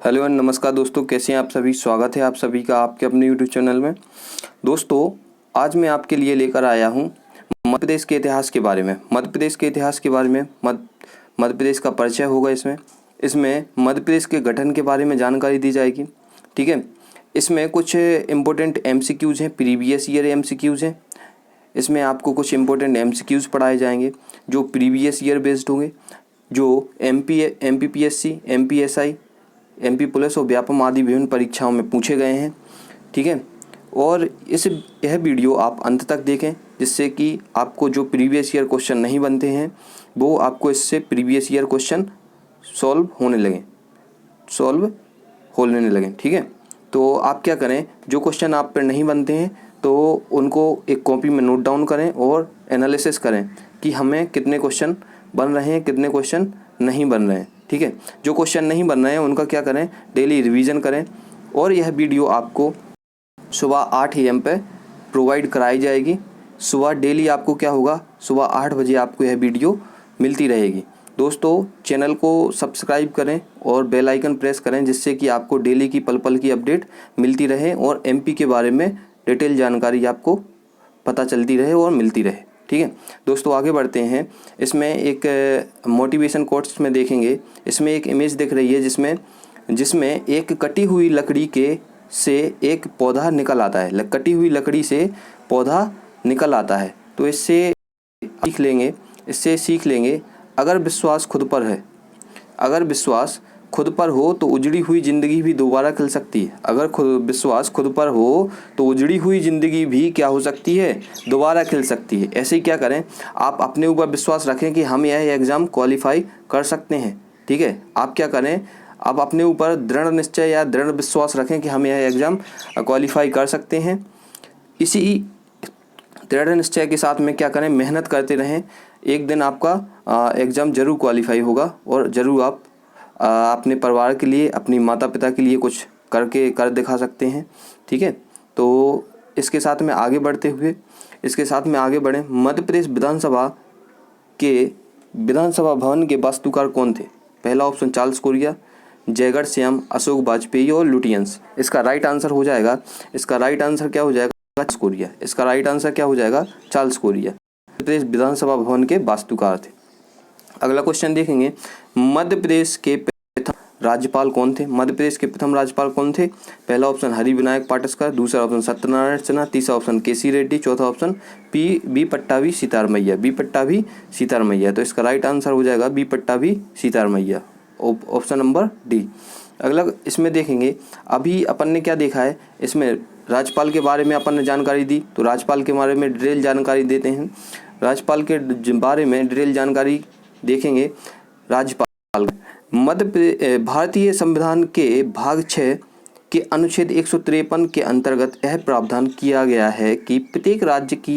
Hello and नमस्कार दोस्तों, कैसे हैं आप सभी। स्वागत है आप सभी का आपके अपने यूट्यूब चैनल में। दोस्तों, आज मैं आपके लिए लेकर आया हूं मध्य प्रदेश के इतिहास के बारे में। मध्य प्रदेश के इतिहास के बारे में मध्य प्रदेश का परिचय होगा। इसमें मध्य प्रदेश के गठन के बारे में जानकारी दी जाएगी। ठीक है, इसमें कुछ इम्पोर्टेंट MCQs हैं, प्रीवियस ईयर MCQs हैं। इसमें आपको कुछ इम्पोर्टेंट MCQs पढ़ाए जाएंगे जो प्रीवियस ईयर बेस्ड होंगे, जो MPPSC, MPSI, MP पुलिस और व्यापम आदि विभिन्न परीक्षाओं में पूछे गए हैं। ठीक है, और यह वीडियो आप अंत तक देखें, जिससे कि आपको जो प्रीवियस ईयर क्वेश्चन नहीं बनते हैं वो आपको इससे प्रीवियस ईयर क्वेश्चन सॉल्व होने लगें। ठीक है, तो आप क्या करें, जो क्वेश्चन आप पर नहीं बनते हैं तो उनको एक कॉपी में नोट डाउन करें और एनालिसिस करें कि हमें कितने क्वेश्चन बन रहे हैं, कितने क्वेश्चन नहीं बन रहे हैं। ठीक है, जो क्वेश्चन नहीं बन रहे हैं उनका क्या करें, डेली रिवीजन करें। और यह वीडियो आपको सुबह 8 AM पे प्रोवाइड कराई जाएगी। सुबह डेली आपको क्या होगा, सुबह 8 बजे आपको यह वीडियो मिलती रहेगी। दोस्तों, चैनल को सब्सक्राइब करें और बेल आइकन प्रेस करें, जिससे कि आपको डेली की पल पल की अपडेट मिलती रहे और MP के बारे में डिटेल जानकारी आपको पता चलती रहे और मिलती रहे। ठीक है दोस्तों, आगे बढ़ते हैं। इसमें एक मोटिवेशन कोट्स में देखेंगे। इसमें एक इमेज दिख रही है जिसमें एक कटी हुई लकड़ी से एक पौधा निकल आता है। कटी हुई लकड़ी से पौधा निकल आता है। तो इससे सीख लेंगे अगर विश्वास खुद पर हो तो उजड़ी हुई ज़िंदगी भी दोबारा खिल सकती है। अगर विश्वास खुद पर हो तो उजड़ी हुई ज़िंदगी भी क्या हो सकती है, दोबारा खिल सकती है। ऐसे ही क्या करें, आप अपने ऊपर विश्वास रखें कि हम यह एग्ज़ाम क्वालिफाई कर सकते हैं। ठीक है, आप क्या करें, आप अपने ऊपर दृढ़ निश्चय या दृढ़ विश्वास रखें कि हम यह एग्ज़ाम क्वालिफाई कर सकते हैं। इसी दृढ़ निश्चय के साथ में क्या करें, मेहनत करते रहें। एक दिन आपका एग्ज़ाम ज़रूर क्वालिफाई होगा और ज़रूर आप अपने परिवार के लिए, अपनी माता पिता के लिए कुछ कर दिखा सकते हैं। ठीक है, तो इसके साथ में आगे बढ़ें। मध्य प्रदेश विधानसभा भवन के वास्तुकार कौन थे? पहला option Charles Korea, Jaigarh Shyam, Ashok Vajpayee और लुटियंस। इसका राइट आंसर क्या हो जाएगा, चार्ल्स कोरिया। इसका राइट आंसर क्या हो जाएगा, चार्ल्स कोरिया मध्य प्रदेश विधानसभा भवन के वास्तुकार थे। अगला क्वेश्चन देखेंगे, मध्य प्रदेश के प्रथम राज्यपाल कौन थे? मध्य प्रदेश के प्रथम राज्यपाल कौन थे? पहला ऑप्शन हरिविनायक पाटसकर, दूसरा ऑप्शन सत्यनारायण सिन्हा, तीसरा ऑप्शन KC रेड्डी, चौथा ऑप्शन बी पट्टाभी सीतारमैया। तो इसका राइट आंसर हो जाएगा B Pattabhi Sitaramayya, option number D. अगला इसमें देखेंगे, अभी अपन ने क्या देखा है, इसमें राज्यपाल के बारे में अपन ने जानकारी दी, तो राज्यपाल के बारे में डिटेल जानकारी देते हैं। राज्यपाल के बारे में डिटेल जानकारी देखेंगे। राज्यपाल भारतीय संविधान के भाग 6 के अनुच्छेद 153 के अंतर्गत यह प्रावधान किया गया है कि प्रत्येक राज्य में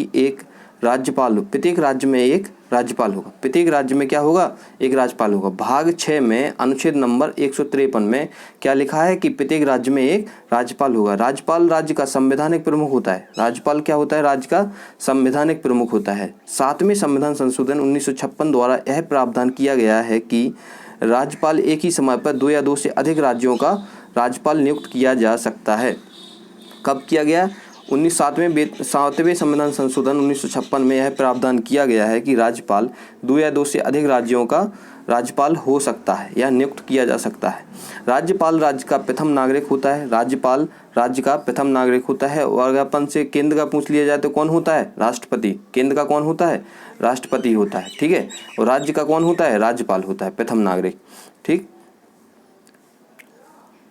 एक राज्यपाल होगा। प्रत्येक राज्य में क्या होगा, एक राज्यपाल होगा। भाग 6 में अनुच्छेद नंबर 153 में क्या लिखा है कि प्रत्येक राज्य में एक राज्यपाल होगा। राज्यपाल राज्य का संवैधानिक प्रमुख होता है। राज्यपाल क्या होता है, राज्य का संवैधानिक प्रमुख होता है। 7वें संविधान संशोधन 1956 द्वारा यह प्रावधान किया गया है कि राज्यपाल एक ही समय पर 2 या 2 से अधिक राज्यों का राज्यपाल नियुक्त किया जा सकता है। कब किया गया, 7वें संविधान संशोधन 1956 में यह प्रावधान किया गया है कि राज्यपाल 2 या 2 से अधिक राज्यों का राज्यपाल हो सकता है या नियुक्त किया जा सकता है। राज्यपाल राज्य का प्रथम नागरिक होता है। और अगर अपन से केंद्र का पूछ लिया जाए तो कौन होता है, राष्ट्रपति। केंद्र का कौन होता है, राष्ट्रपति होता है। ठीक है, और राज्य का कौन होता है, राज्यपाल होता है, प्रथम नागरिक। ठीक,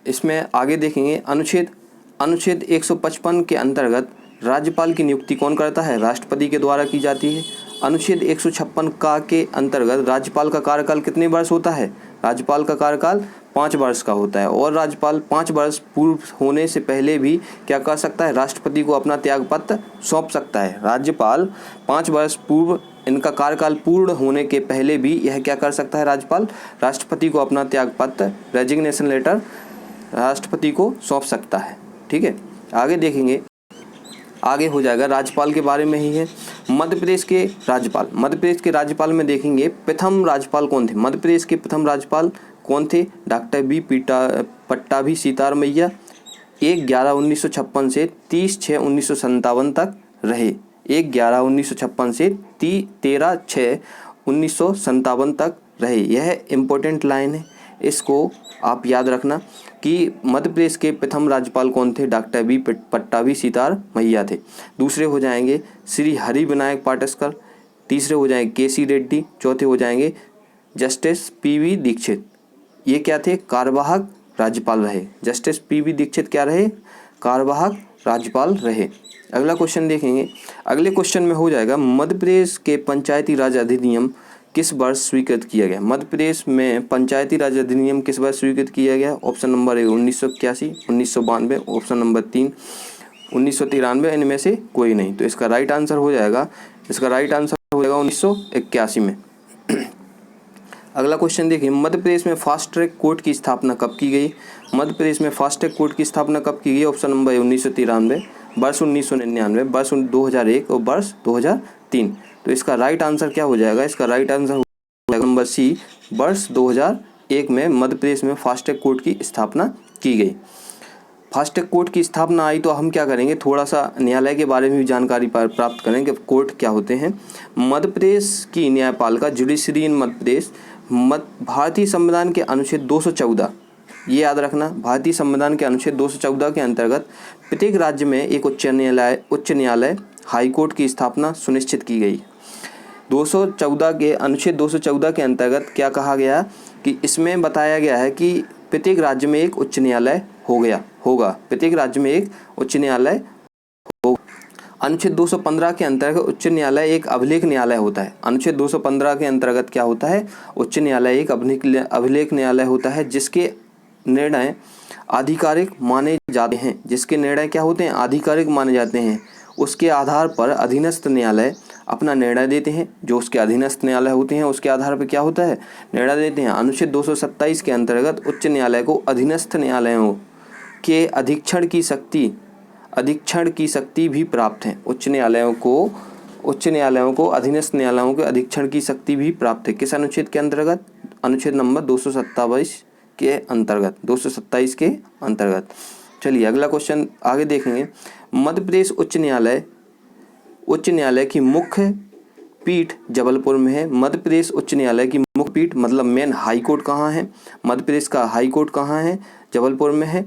इसमें आगे देखेंगे, अनुच्छेद 155 के अंतर्गत राज्यपाल की नियुक्ति कौन करता है, राष्ट्रपति के द्वारा की जाती है। अनुच्छेद 156 का के अंतर्गत राज्यपाल का कार्यकाल कितने वर्ष होता है, राज्यपाल का कार्यकाल 5 वर्ष का होता है। और राज्यपाल 5 वर्ष पूर्व होने से पहले भी क्या कर सकता है, राष्ट्रपति को अपना त्यागपत्र सौंप सकता है। राज्यपाल 5 वर्ष पूर्व, इनका कार्यकाल पूर्ण होने के पहले भी यह क्या कर सकता है, राज्यपाल राष्ट्रपति को अपना त्यागपत्र, रेजिग्नेशन लेटर राष्ट्रपति को सौंप सकता है। ठीक है, आगे देखेंगे, आगे हो जाएगा राज्यपाल के बारे में ही है। मध्य प्रदेश के राज्यपाल में देखेंगे प्रथम राज्यपाल कौन थे। मध्य प्रदेश के प्रथम राज्यपाल कौन थे? डॉक्टर बी पट्टाभी सीतार मैया 1/11/1956 से 30/6/1957 तक रहे। 1/11/1956 से 13/6/1957 तक रहे। यह इम्पोर्टेंट लाइन है, इसको आप याद रखना कि मध्य प्रदेश के प्रथम राज्यपाल कौन थे? डॉक्टर बी पट्टाभी सीतार मैया थे। दूसरे हो जाएंगे श्री हरि विनायक पाटस्कर, तीसरे हो जाएंगे केसी रेड्डी, चौथे हो जाएंगे जस्टिस पीवी दीक्षित। ये क्या थे? कार्यवाहक राज्यपाल रहे। जस्टिस पीवी दीक्षित क्या रहे? कार्यवाहक राज्यपाल रहे। अगला क्वेश्चन देखेंगे। अगले क्वेश्चन में हो जाएगा मध्य प्रदेश के पंचायती राज अधिनियम किस वर्ष स्वीकृत किया गया? मध्य प्रदेश में पंचायती राज अधिनियम किस वर्ष स्वीकृत किया गया? ऑप्शन नंबर ए 1981, 1992, ऑप्शन नंबर 3 1993, इनमें से कोई नहीं। तो इसका राइट आंसर हो जाएगा 1981 में। अगला क्वेश्चन देखिए, मध्य प्रदेश में फास्ट ट्रैक कोर्ट की स्थापना कब की गई? मध्य प्रदेश में फास्ट ट्रैक कोर्ट की स्थापना कब की गई? ऑप्शन नंबर 1993, वर्ष 1999, वर्ष 2001 और वर्ष 2003। तो इसका राइट आंसर क्या हो जाएगा? इसका राइट आंसर हो जाएगा नंबर सी, वर्ष 2001 में मध्य प्रदेश में फास्ट ट्रैक कोर्ट की स्थापना की गई। फास्ट ट्रैक कोर्ट की स्थापना आई तो हम क्या करेंगे, थोड़ा सा न्यायालय के बारे में भी जानकारी प्राप्त करेंगे। कोर्ट क्या होते हैं? मध्य प्रदेश की न्यायपालिका जुडिशरी इन मध्य प्रदेश भारतीय संविधान के अनुच्छेद 214, ये याद रखना, भारतीय संविधान के अनुच्छेद 214 के अंतर्गत प्रत्येक राज्य में एक उच्च न्यायालय हाई कोर्ट की स्थापना सुनिश्चित की गई। 214 के अनुच्छेद 214 के अंतर्गत क्या कहा गया कि इसमें बताया गया है कि प्रत्येक राज्य में एक उच्च न्यायालय होगा। प्रत्येक राज्य में एक उच्च न्यायालय होगा। अनुच्छेद 215 के अंतर्गत उच्च न्यायालय एक अभिलेख न्यायालय होता है। अनुच्छेद 215 के अंतर्गत क्या होता है? उच्च न्यायालय एक अभिलेख न्यायालय होता है जिसके निर्णय आधिकारिक माने जाते हैं। जिसके निर्णय क्या होते हैं? आधिकारिक माने जाते हैं। उसके आधार पर अधीनस्थ न्यायालय अपना निर्णय देते हैं। जो उसके अधीनस्थ न्यायालय होते हैं उसके आधार पर क्या होता है? निर्णय देते हैं। अनुच्छेद 227 के अंतर्गत उच्च न्यायालय को अधीनस्थ न्यायालयों के अधीक्षण की शक्ति भी प्राप्त है। उच्च न्यायालयों को अधीनस्थ न्यायालयों के अधीक्षण की शक्ति भी प्राप्त है। किस अनुच्छेद के अंतर्गत? अनुच्छेद नंबर 227 के अंतर्गत, 227 के अंतर्गत। चलिए अगला क्वेश्चन आगे देखेंगे। मध्य प्रदेश उच्च न्यायालय की मुख्य पीठ जबलपुर में है। मध्य प्रदेश उच्च न्यायालय की मुख्य पीठ मतलब मेन हाई कोर्ट कहाँ है? मध्य प्रदेश का हाई कोर्ट कहाँ है? जबलपुर में है।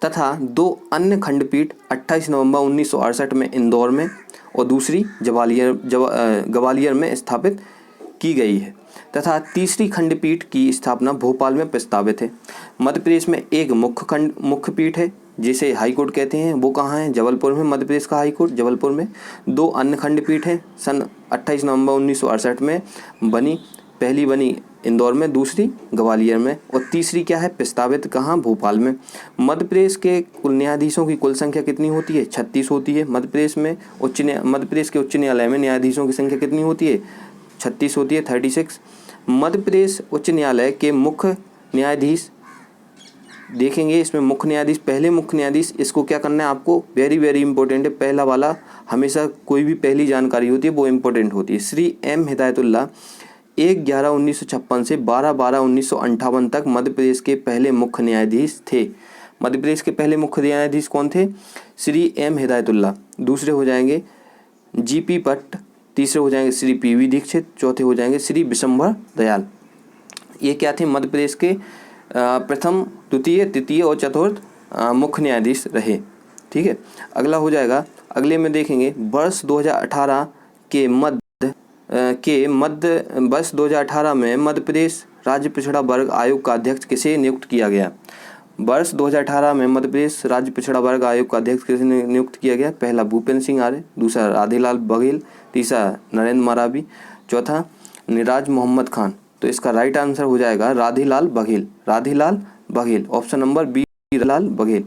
तथा दो अन्य खंडपीठ 28 नवंबर 1968 में इंदौर में और दूसरी ग्वालियर में स्थापित की गई है। तथा तीसरी खंडपीठ की स्थापना भोपाल में प्रस्तावित है। मध्य प्रदेश में एक मुख्य पीठ है जिसे हाई कोर्ट कहते हैं, वो कहाँ है? जबलपुर में। मध्य प्रदेश का हाई कोर्ट जबलपुर में। दो अन्य खंडपीठ हैं, सन 28 नवंबर 1968 में बनी। पहली बनी इंदौर में, दूसरी ग्वालियर में और तीसरी क्या है? प्रस्तावित कहाँ? भोपाल में। मध्य प्रदेश के कुल न्यायाधीशों की कुल संख्या कितनी होती है? 36 होती है। मध्य प्रदेश के उच्च न्यायालय में न्यायाधीशों की संख्या कितनी होती है? 36 होती है, 36। मध्य प्रदेश उच्च न्यायालय के मुख्य न्यायाधीश देखेंगे। इसमें मुख्य न्यायाधीश, पहले मुख्य न्यायाधीश, इसको क्या करना है आपको? वेरी वेरी इंपॉर्टेंट है। पहला वाला हमेशा कोई भी पहली जानकारी होती है वो इंपॉर्टेंट होती है। श्री एम हिदायतुल्लाह 1/11/1956 से 12/12/1958 तक मध्य प्रदेश के पहले मुख्य न्यायाधीश थे। मध्य प्रदेश के पहले मुख्य न्यायाधीश कौन थे? श्री एम हिदायतुल्लाह। दूसरे हो जाएंगे जीपी भट्ट, तीसरे हो जाएंगे श्री पीवी दीक्षित, चौथे हो जाएंगे श्री विशंभर दयाल। ये क्या थे? मध्य प्रदेश के प्रथम, द्वितीय, तृतीय और चतुर्थ मुख्य न्यायाधीश रहे। ठीक है। अगला हो जाएगा, अगले में देखेंगे वर्ष 2018 में मध्य प्रदेश राज्य पिछड़ा वर्ग आयोग का अध्यक्ष किसे नियुक्त किया गया? वर्ष 2018 में मध्य प्रदेश राज्य पिछड़ा वर्ग आयोग का अध्यक्ष किसे नियुक्त किया गया? पहला भूपेंद्र सिंह आर्य, दूसरा राधेलाल बघेल, तीसरा नरेंद्र मरावी, चौथा निराज मोहम्मद खान। तो इसका राइट आंसर हो जाएगा Radhelal Baghel. Option number B, Radhelal Baghel.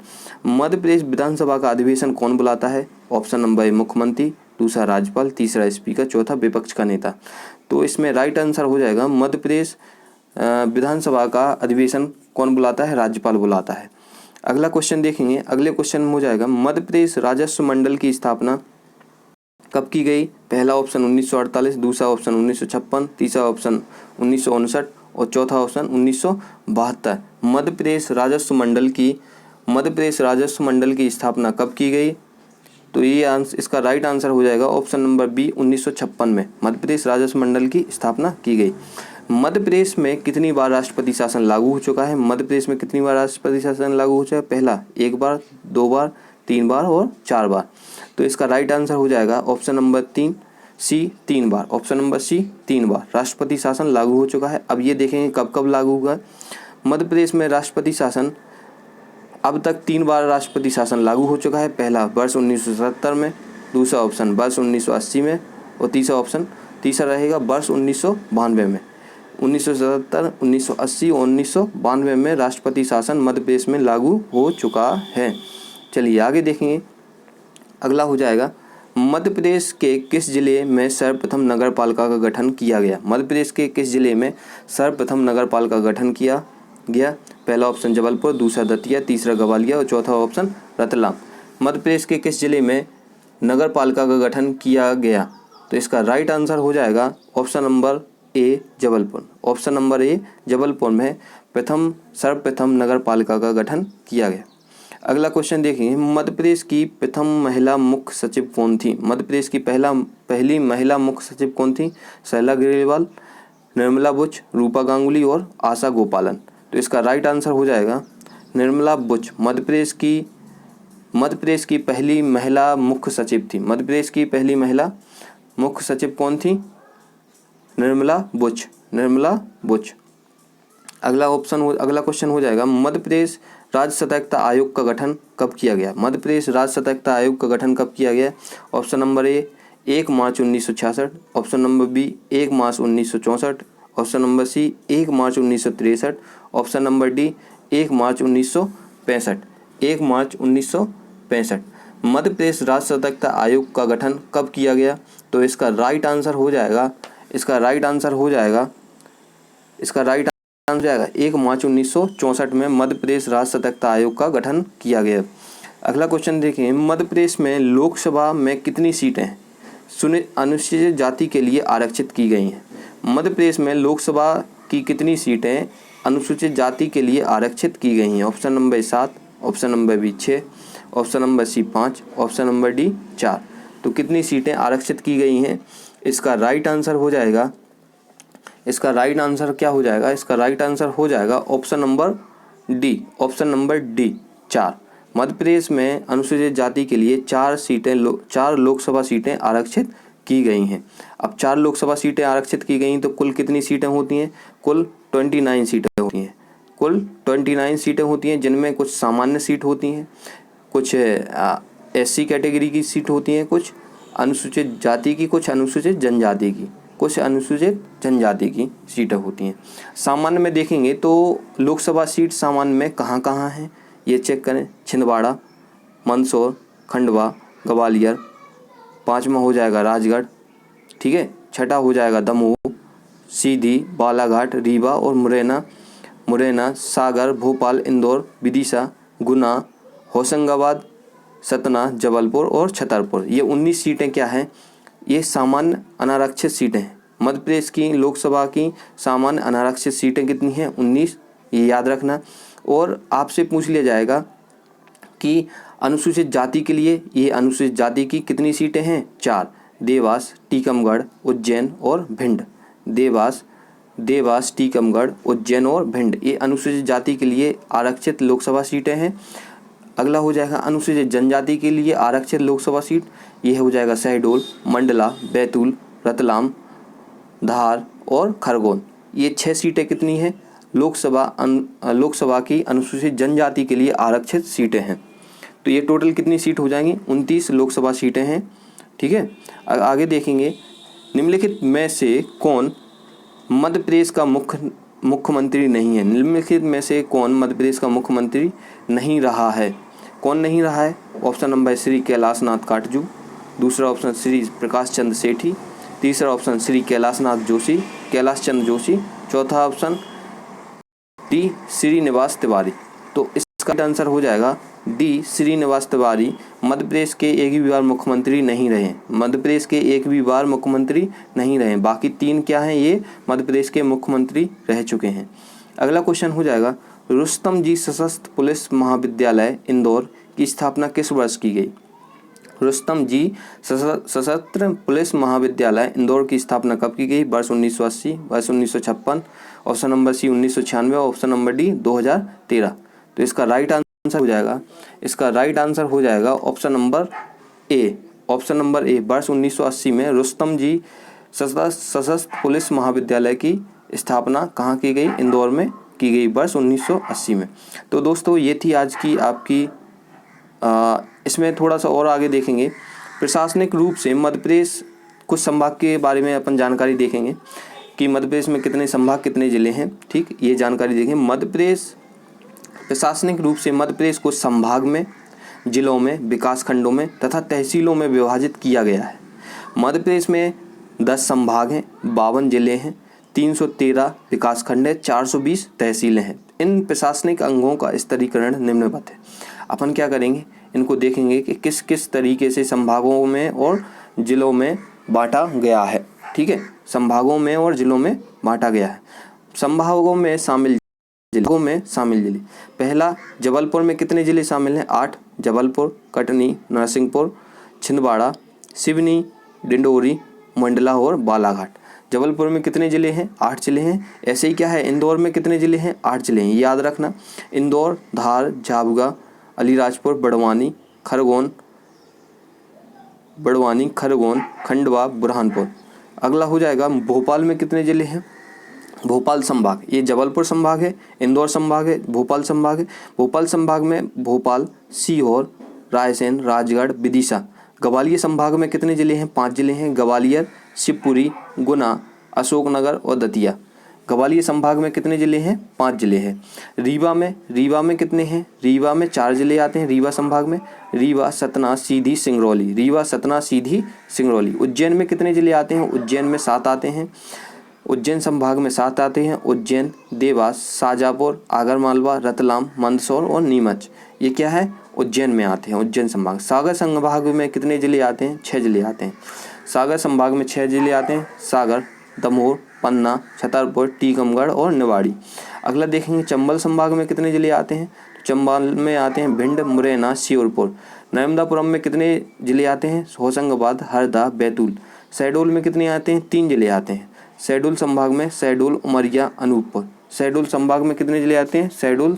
Madhya Pradesh विधानसभा का अधिवेशन कौन बुलाता है? ऑप्शन नंबर ए मुख्यमंत्री, दूसरा राज्यपाल, तीसरा स्पीकर, चौथा विपक्ष का नेता। तो इसमें राइट आंसर हो जाएगा मध्य प्रदेश विधानसभा का अधिवेशन कौन बुलाता है? राज्यपाल बुलाता है। अगला क्वेश्चन देखेंगे। अगले क्वेश्चन में हो जाएगा मध्य प्रदेश राजस्व मंडल की स्थापना कब की गई? पहला ऑप्शन 1948, दूसरा ऑप्शन 1956, तीसरा ऑप्शन 1959 और चौथा ऑप्शन 1972। मध्य प्रदेश राजस्व मंडल की स्थापना कब की गई? तो ये इसका राइट आंसर हो जाएगा ऑप्शन नंबर बी 1956 में मध्य प्रदेश राजस्व मंडल की स्थापना की गई। मध्य प्रदेश में कितनी बार राष्ट्रपति शासन लागू हो चुका है? मध्य प्रदेश में कितनी बार राष्ट्रपति शासन लागू हो चुका है? पहला 1 बार, 2 बार, 3 बार और 4 बार। तो इसका राइट आंसर हो जाएगा ऑप्शन नंबर 3 सी 3 बार। ऑप्शन नंबर सी 3 बार राष्ट्रपति शासन लागू हो चुका है। अब ये देखेंगे कब कब लागू हुआ। मध्य प्रदेश में राष्ट्रपति शासन अब तक 3 बार राष्ट्रपति शासन लागू हो चुका है। पहला वर्ष 1977 में, दूसरा ऑप्शन वर्ष 1980 में और तीसरा रहेगा वर्ष 1992 में। 1977, 1980 और 1992 में राष्ट्रपति शासन मध्य प्रदेश में लागू हो चुका है। चलिए आगे देखेंगे। अगला हो जाएगा मध्य प्रदेश के किस जिले में सर्वप्रथम नगर पालिका का गठन किया गया? मध्य प्रदेश के किस जिले में सर्वप्रथम नगर पालिका का गठन किया गया? पहला ऑप्शन जबलपुर, दूसरा दतिया, तीसरा ग्वालियर और चौथा ऑप्शन रतलाम। मध्य प्रदेश के किस जिले में नगर पालिका का गठन किया गया? तो इसका राइट आंसर हो जाएगा ऑप्शन नंबर ए जबलपुर। ऑप्शन नंबर ए जबलपुर में सर्वप्रथम नगर पालिका का गठन किया गया। अगला क्वेश्चन देखेंगे। मध्य प्रदेश की प्रथम महिला मुख्य सचिव कौन थी? मध्य प्रदेश की पहली महिला मुख्य सचिव कौन थी? शैला ग्रेवाल, निर्मला बुच, रूपा गांगुली और आशा गोपालन। तो इसका राइट आंसर हो जाएगा निर्मला बुच। मध्य प्रदेश की पहली महिला मुख्य सचिव थी। मध्य प्रदेश की पहली महिला मुख्य सचिव कौन थी? निर्मला बुच। अगला क्वेश्चन हो जाएगा मध्य प्रदेश राज्य सतर्कता आयोग का गठन कब किया गया? मध्य प्रदेश राज्य सतर्कता आयोग का गठन कब किया गया? ऑप्शन नंबर ए 1 मार्च 1966, ऑप्शन नंबर बी 1 मार्च 1964, ऑप्शन नंबर सी 1 मार्च 1963, ऑप्शन नंबर डी 1 मार्च 1965। 1 मार्च 1965 मध्य प्रदेश राज्य सतर्कता आयोग का गठन कब किया गया? तो इसका राइट आंसर हो जाएगा 1 मार्च 1964 में मध्य प्रदेश राज्य सतर्कता आयोग का गठन किया गया। अगला क्वेश्चन देखें। मध्य प्रदेश में लोकसभा में कितनी सीटें अनुसूचित जाति के लिए आरक्षित की गई हैं? मध्य प्रदेश में लोकसभा की कितनी सीटें अनुसूचित जाति के लिए आरक्षित की गई हैं? Option number 7, option number B 6, option number C 5, option number D 4। तो कितनी सीटें आरक्षित की गई हैं? इसका राइट आंसर हो जाएगा इसका राइट आंसर हो जाएगा option number D 4। Madhya Pradesh में अनुसूचित जाति के लिए 4 लोकसभा सीटें आरक्षित की गई हैं। अब 4 लोकसभा सीटें आरक्षित की गई तो कुल कितनी सीटें होती हैं? कुल 29 सीटें होती हैं। जिनमें कुछ सामान्य सीट होती हैं, कुछ एससी कैटेगरी की सीट होती हैं, कुछ अनुसूचित जाति की, कुछ अनुसूचित जनजाति की सीटें होती हैं। सामान्य में देखेंगे तो लोकसभा सीट सामान्य में कहाँ हैं ये चेक करें। छिंदवाड़ा, मंदसौर, खंडवा, ग्वालियर, 5वां हो जाएगा राजगढ़, ठीक है। 6ठा हो जाएगा दमोह, सीधी, बालाघाट, रीवा और मुरैना, सागर, भोपाल, इंदौर, विदिशा, गुना, होशंगाबाद, सतना, जबलपुर और छतरपुर। ये 19 सीटें क्या हैं? ये सामान्य अनारक्षित सीटें हैं। मध्य प्रदेश की लोकसभा की सामान्य अनारक्षित सीटें कितनी हैं? 19, ये याद रखना। और आपसे पूछ लिया जाएगा कि अनुसूचित जाति के लिए ये अनुसूचित जाति की कितनी सीटें हैं? 4, देवास, टीकमगढ़, उज्जैन और भिंड। देवास, टीकमगढ़, उज्जैन और भिंड, ये अनुसूचित जाति के लिए आरक्षित लोकसभा सीटें हैं। अगला हो जाएगा अनुसूचित जनजाति के लिए आरक्षित लोकसभा सीट, ये हो जाएगा शहडोल, मंडला, बैतूल, रतलाम, धार और खरगोन। ये 6 सीटें कितनी हैं? लोकसभा की अनुसूचित जनजाति के लिए आरक्षित सीटें हैं। तो ये टोटल कितनी सीट हो जाएंगी? 29 लोकसभा सीटें हैं, ठीक है। आगे देखेंगे। निम्नलिखित में से कौन मध्य प्रदेश का मुख्यमंत्री नहीं है? निम्नलिखित में से कौन मध्य प्रदेश का मुख्यमंत्री नहीं रहा है? कौन नहीं रहा है? ऑप्शन नंबर श्री कैलाशनाथ काटजू, दूसरा ऑप्शन श्री प्रकाश चंद्र सेठी, तीसरा ऑप्शन श्री कैलाश चंद्र जोशी, चौथा ऑप्शन डी श्रीनिवास तिवारी। तो इसका आंसर हो जाएगा डी श्रीनिवास तिवारी मध्य प्रदेश के एक भी बार मुख्यमंत्री नहीं रहे। मध्य प्रदेश के एक भी बार मुख्यमंत्री नहीं रहे, बाकी 3 क्या हैं, ये मध्य प्रदेश के मुख्यमंत्री रह चुके हैं। अगला क्वेश्चन हो जाएगा, रुस्तम जी सशस्त्र पुलिस महाविद्यालय इंदौर की स्थापना किस वर्ष की गई। रुस्तम जी सशस्त्र पुलिस महाविद्यालय इंदौर की स्थापना कब की गई। वर्ष 1980, वर्ष 1956, option number C 1996, option number D 2013। तो इसका राइट आंसर हो जाएगा, इसका राइट आंसर हो जाएगा ऑप्शन नंबर ए। ऑप्शन नंबर ए, वर्ष 1980 में रुस्तम जी सशस्त्र पुलिस महाविद्यालय की स्थापना कहाँ की गई, इंदौर में की गई, वर्ष 1980 में। तो दोस्तों ये थी आज की आपकी इसमें थोड़ा सा और आगे देखेंगे, प्रशासनिक रूप से मध्य प्रदेश कुछ संभाग के बारे में अपन जानकारी देखेंगे कि मध्य प्रदेश में कितने संभाग कितने ज़िले हैं। ठीक, ये जानकारी देखें। मध्य प्रदेश प्रशासनिक रूप से मध्य प्रदेश को संभाग में, जिलों में, विकास खंडों में तथा तहसीलों में विभाजित किया गया है। मध्य प्रदेश में 10 संभाग हैं, 52 जिले हैं, 313 विकास खंड है, 420 तहसीलें हैं। इन प्रशासनिक अंगों का स्तरीकरण निम्नवत है। अपन क्या करेंगे, इनको देखेंगे कि किस किस तरीके से संभागों में और जिलों में बांटा गया है। ठीक है, संभागों में और जिलों में बांटा गया है। संभागों में शामिल जिले, पहला जबलपुर में कितने जिले शामिल हैं, 8, जबलपुर, कटनी, नरसिंहपुर, छिंदवाड़ा, सिवनी, डिंडोरी, मंडला और बालाघाट। जबलपुर में कितने ज़िले हैं, 8 ज़िले हैं। ऐसे ही क्या है, इंदौर में कितने ज़िले हैं, 8 ज़िले हैं, याद रखना। इंदौर, धार, झाबुआ, अलीराजपुर, बड़वानी, खरगोन, खंडवा, बुरहानपुर। अगला हो जाएगा, भोपाल में कितने ज़िले हैं, भोपाल संभाग, ये जबलपुर संभाग है, इंदौर संभाग है, भोपाल संभाग है। भोपाल संभाग में भोपाल, सीहोर, रायसेन, राजगढ़, विदिशा। ग्वालियर संभाग में कितने ज़िले हैं, 5 ज़िले हैं, ग्वालियर, शिवपुरी, गुना, अशोकनगर और दतिया। ग्वालियर संभाग में कितने ज़िले हैं, 5 ज़िले हैं। रीवा में कितने हैं, रीवा में 4 ज़िले आते हैं, रीवा संभाग में, रीवा, सतना, सीधी, सिंगरौली, रीवा, सतना, सीधी, सिंगरौली। उज्जैन में कितने ज़िले आते हैं, उज्जैन में 7 आते हैं, उज्जैन संभाग में 7 आते हैं, उज्जैन, देवास, शाजापुर, आगरमालवा, रतलाम, मंदसौर और नीमच, ये क्या है, उज्जैन में आते हैं, उज्जैन संभाग। सागर संभाग में कितने ज़िले आते हैं, 6 ज़िले आते हैं, सागर संभाग में 6 ज़िले आते हैं, सागर, दमोह, पन्ना, छतरपुर, टीकमगढ़ और निवाड़ी। अगला देखेंगे, चंबल संभाग में कितने ज़िले आते हैं, चंबल में आते हैं भिंड, मुरैना, श्योपुर। नर्मदापुरम में कितने ज़िले आते हैं, होशंगाबाद, हरदा, बैतूल। शहडोल में कितने आते हैं, 3 ज़िले आते हैं, शहडोल संभाग में शहडोल, उमरिया, अनूपपुर। शहडोल संभाग में कितने ज़िले आते हैं, शहडोल